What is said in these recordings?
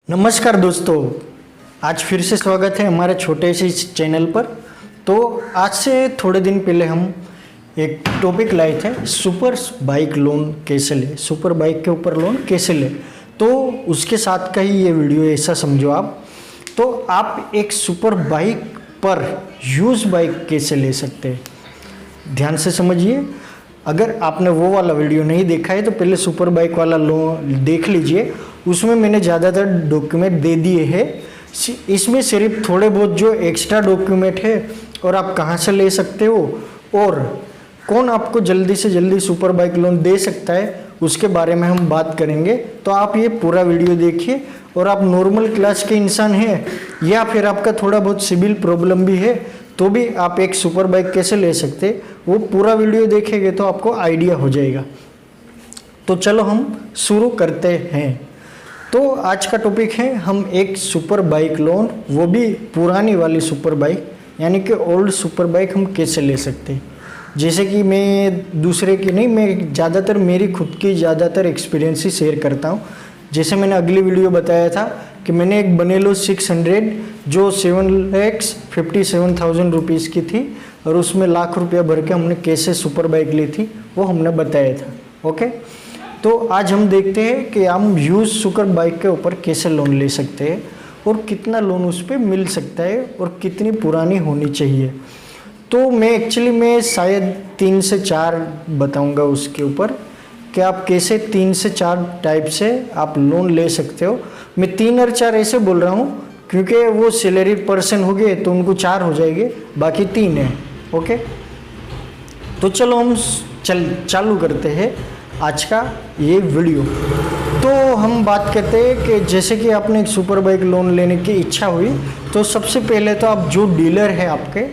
नमस्कार दोस्तों, आज फिर से स्वागत है हमारे छोटे से इस चैनल पर। तो आज से थोड़े दिन पहले हम एक टॉपिक लाए थे, सुपर बाइक लोन कैसे ले, सुपर बाइक के ऊपर लोन कैसे ले। तो उसके साथ का ही ये वीडियो, ऐसा समझो आप। तो आप एक सुपर बाइक पर यूज़ बाइक कैसे ले सकते हैं, ध्यान से समझिए। अगर आपने वो वाला वीडियो नहीं देखा है तो पहले सुपर बाइक वाला लोन देख लीजिए, उसमें मैंने ज़्यादातर डॉक्यूमेंट दे दिए हैं। इसमें सिर्फ थोड़े बहुत जो एक्स्ट्रा डॉक्यूमेंट है और आप कहाँ से ले सकते हो और कौन आपको जल्दी से जल्दी सुपर बाइक लोन दे सकता है, उसके बारे में हम बात करेंगे। तो आप ये पूरा वीडियो देखिए। और आप नॉर्मल क्लास के इंसान हैं या फिर आपका थोड़ा बहुत सिविल प्रॉब्लम भी है तो भी आप एक सुपर बाइक कैसे ले सकते, वो पूरा वीडियो देखेंगे तो आपको आइडिया हो जाएगा। तो चलो हम शुरू करते हैं। तो आज का टॉपिक है हम एक सुपर बाइक लोन, वो भी पुरानी वाली सुपर बाइक यानी कि ओल्ड सुपर बाइक हम कैसे ले सकते हैं। जैसे कि मैं दूसरे की नहीं, मैं ज़्यादातर मेरी खुद की ज़्यादातर एक्सपीरियंस ही शेयर करता हूँ। जैसे मैंने अगली वीडियो बताया था कि मैंने एक बनेलो 600 जो 7,57,000 रुपीज़ की थी और उसमें लाख रुपया भर के हमने कैसे सुपर बाइक ली थी, वो हमने बताया था। ओके, तो आज हम देखते हैं कि हम यूज़ सुपर बाइक के ऊपर कैसे लोन ले सकते हैं और कितना लोन उस पर मिल सकता है और कितनी पुरानी होनी चाहिए। तो मैं शायद 3 से 4 बताऊंगा उसके ऊपर कि आप कैसे 3 से 4 टाइप से आप लोन ले सकते हो। मैं 3 और 4 ऐसे बोल रहा हूँ क्योंकि वो सैलरी पर्सन हो गए तो उनको 4 हो जाएंगे, बाकी 3 है। ओके, तो चलो हम चालू करते हैं आज का ये वीडियो। तो हम बात करते हैं कि जैसे कि आपने एक सुपर बाइक लोन लेने की इच्छा हुई तो सबसे पहले तो आप जो डीलर है आपके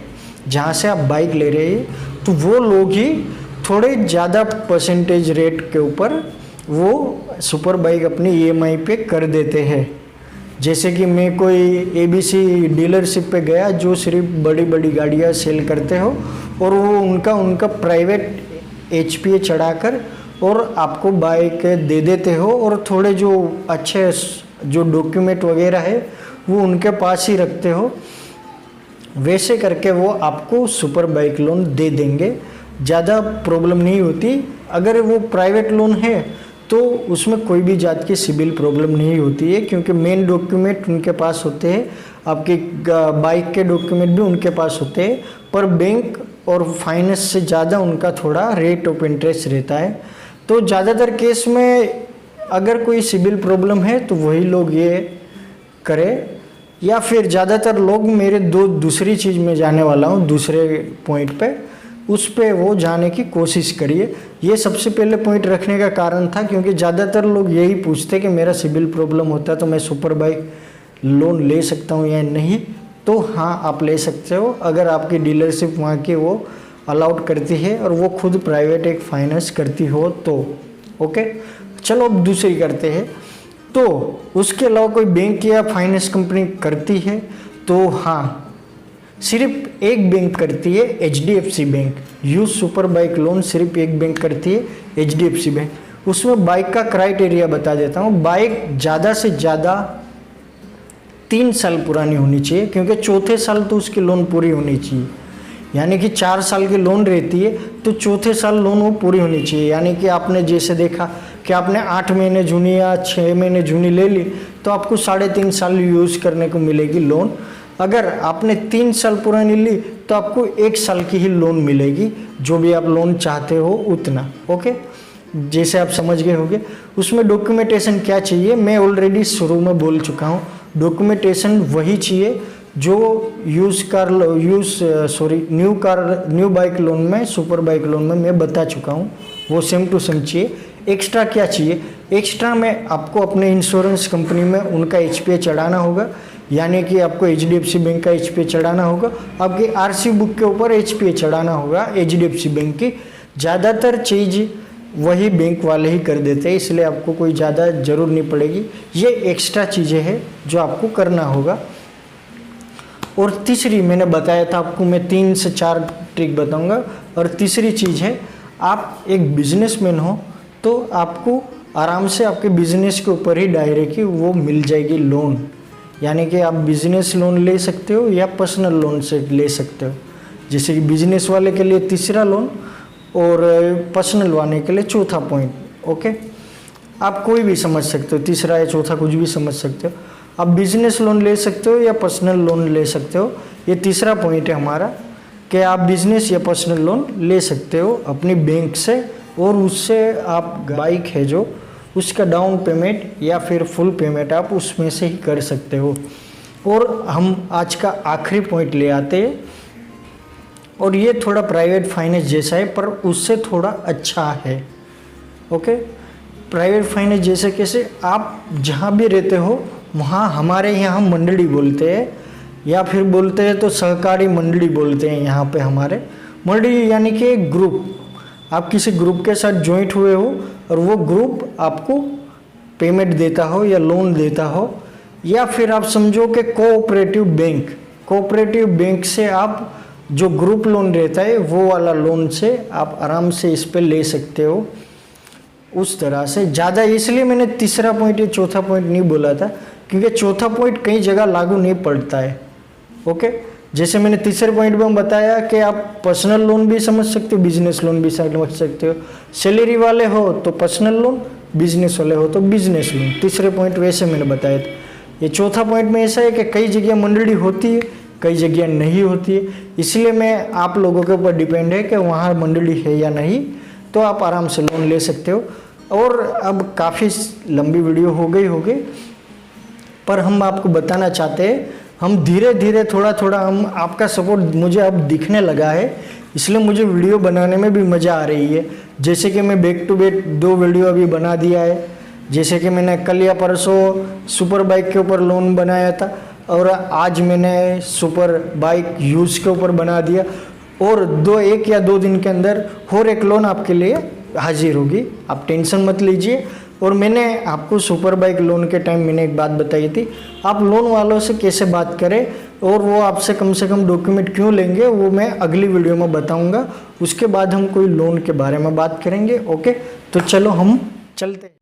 जहाँ से आप बाइक ले रहे हैं, तो वो लोग ही थोड़े ज़्यादा परसेंटेज रेट के ऊपर वो सुपर बाइक अपनी EMI पे कर देते हैं। जैसे कि मैं कोई ABC डीलरशिप पे गया जो सिर्फ बड़ी बड़ी गाड़ियाँ सेल करते हो और वो उनका प्राइवेट HPA चढ़ाकर और आपको बाइक दे देते हो और थोड़े जो अच्छे जो डॉक्यूमेंट वगैरह है वो उनके पास ही रखते हो। वैसे करके वो आपको सुपर बाइक लोन दे देंगे, ज़्यादा प्रॉब्लम नहीं होती। अगर वो प्राइवेट लोन है तो उसमें कोई भी जात की सिविल प्रॉब्लम नहीं होती है क्योंकि मेन डॉक्यूमेंट उनके पास होते हैं, आपके बाइक के डॉक्यूमेंट भी उनके पास होते हैं। पर बैंक और फाइनेंस से ज़्यादा उनका थोड़ा रेट ऑफ इंटरेस्ट रहता है। तो ज़्यादातर केस में अगर कोई सिविल प्रॉब्लम है तो वही लोग ये करें, या फिर ज़्यादातर लोग मेरे दूसरी चीज़ में जाने वाला हूँ, दूसरे पॉइंट पे, उस पे वो जाने की कोशिश करिए। ये सबसे पहले पॉइंट रखने का कारण था क्योंकि ज़्यादातर लोग यही पूछते कि मेरा सिविल प्रॉब्लम होता है तो मैं सुपर बाइक लोन ले सकता हूँ या नहीं। तो हाँ, आप ले सकते हो अगर आपकी डीलरशिप वहाँ की वो अलाउड करती है और वो खुद प्राइवेट एक फाइनेंस करती हो तो। ओके, चलो अब दूसरी करते हैं। तो उसके अलावा कोई बैंक या फाइनेंस कंपनी करती है तो हाँ, सिर्फ एक बैंक करती है, HDFC bank. Use super bike loan सिर्फ एक बैंक करती है, HDFC बैंक। उसमें बाइक का क्राइटेरिया बता देता हूँ। बाइक ज़्यादा से ज़्यादा 3 साल पुरानी होनी चाहिए क्योंकि चौथे साल तो उसकी लोन पूरी होनी चाहिए। यानी कि 4 साल की लोन रहती है तो चौथे साल लोन वो पूरी होनी चाहिए। यानी कि आपने जैसे देखा कि आपने 8 महीने जूनी या 6 महीने जूनी ले ली तो आपको 3.5 साल यूज़ करने को मिलेगी लोन। अगर आपने 3 साल पुरानी ली तो आपको 1 साल की ही लोन मिलेगी, जो भी आप लोन चाहते हो उतना। ओके, जैसे आप समझ गए होंगे। उसमें डॉक्यूमेंटेशन क्या चाहिए मैं ऑलरेडी शुरू में बोल चुका हूँ। डॉक्यूमेंटेशन वही चाहिए जो न्यू बाइक लोन में, सुपर बाइक लोन में मैं बता चुका हूँ, वो सेम टू सेम चाहिए। एक्स्ट्रा क्या चाहिए? एक्स्ट्रा में आपको अपने इंश्योरेंस कंपनी में उनका HPA चढ़ाना होगा, यानी कि आपको HDFC बैंक का HPA चढ़ाना होगा, आपकी RC बुक के ऊपर HPA चढ़ाना होगा HDFC बैंक की। ज़्यादातर चीज़ वही बैंक वाले ही कर देते हैं, इसलिए आपको कोई ज़्यादा ज़रूर नहीं पड़ेगी। ये एक्स्ट्रा चीज़ें हैं जो आपको करना होगा। और तीसरी मैंने बताया था आपको, मैं 3 से 4 ट्रिक बताऊंगा। और तीसरी चीज़ है, आप एक बिजनेसमैन हो तो आपको आराम से आपके बिजनेस के ऊपर ही डायरेक्ट ही वो मिल जाएगी लोन। यानी कि आप बिजनेस लोन ले सकते हो या पर्सनल लोन से ले सकते हो। जैसे कि बिजनेस वाले के लिए तीसरा लोन और पर्सनल वाले के लिए चौथा पॉइंट। ओके, आप कोई भी समझ सकते हो, तीसरा या चौथा कुछ भी समझ सकते हो। आप बिजनेस लोन ले सकते हो या पर्सनल लोन ले सकते हो। ये तीसरा पॉइंट है हमारा कि आप बिजनेस या पर्सनल लोन ले सकते हो अपनी बैंक से, और उससे आप बाइक है जो उसका डाउन पेमेंट या फिर फुल पेमेंट आप उसमें से ही कर सकते हो। और हम आज का आखिरी पॉइंट ले आते हैं, और ये थोड़ा प्राइवेट फाइनेंस जैसा है पर उससे थोड़ा अच्छा है। ओके, प्राइवेट फाइनेंस जैसे कैसे, आप जहाँ भी रहते हो वहाँ हमारे यहाँ मंडली बोलते हैं या फिर बोलते हैं तो सहकारी मंडली बोलते हैं। यहाँ पे हमारे मंडली यानी कि एक ग्रुप, आप किसी ग्रुप के साथ ज्वाइंट हुए हो और वो ग्रुप आपको पेमेंट देता हो या लोन देता हो, या फिर आप समझो कि कोऑपरेटिव बैंक से आप जो ग्रुप लोन रहता है वो वाला लोन से आप आराम से इस पे ले सकते हो। उस तरह से ज़्यादा, इसलिए मैंने तीसरा पॉइंट या चौथा पॉइंट नहीं बोला था, क्योंकि चौथा पॉइंट कई जगह लागू नहीं पड़ता है। ओके, जैसे मैंने तीसरे पॉइंट में बताया कि आप पर्सनल लोन भी समझ सकते हो, बिजनेस लोन भी समझ सकते हो। सैलरी वाले हो तो पर्सनल लोन, बिजनेस वाले हो तो बिजनेस लोन। तीसरे पॉइंट वैसे मैंने बताया था। ये चौथा पॉइंट में ऐसा है कि कई जगह मंडली होती है, कई जगह नहीं होती है, इसलिए मैं आप लोगों के ऊपर डिपेंड है कि वहाँ मंडली है या नहीं, तो आप आराम से लोन ले सकते हो। और अब काफ़ी लंबी वीडियो हो गई पर हम आपको बताना चाहते हैं, हम धीरे धीरे थोड़ा थोड़ा हम आपका सपोर्ट मुझे अब दिखने लगा है, इसलिए मुझे वीडियो बनाने में भी मज़ा आ रही है। जैसे कि मैं बैक टू बैक 2 वीडियो अभी बना दिया है। जैसे कि मैंने कल या परसों सुपर बाइक के ऊपर लोन बनाया था, और आज मैंने सुपर बाइक यूज़ के ऊपर बना दिया, और 1 या 2 दिन के अंदर और एक लोन आपके लिए हाजिर होगी, आप टेंशन मत लीजिए। और मैंने आपको सुपर बाइक लोन के टाइम मैंने एक बात बताई थी, आप लोन वालों से कैसे बात करें और वो आपसे कम से कम डॉक्यूमेंट क्यों लेंगे, वो मैं अगली वीडियो में बताऊंगा। उसके बाद हम कोई लोन के बारे में बात करेंगे। ओके, तो चलो हम चलते हैं।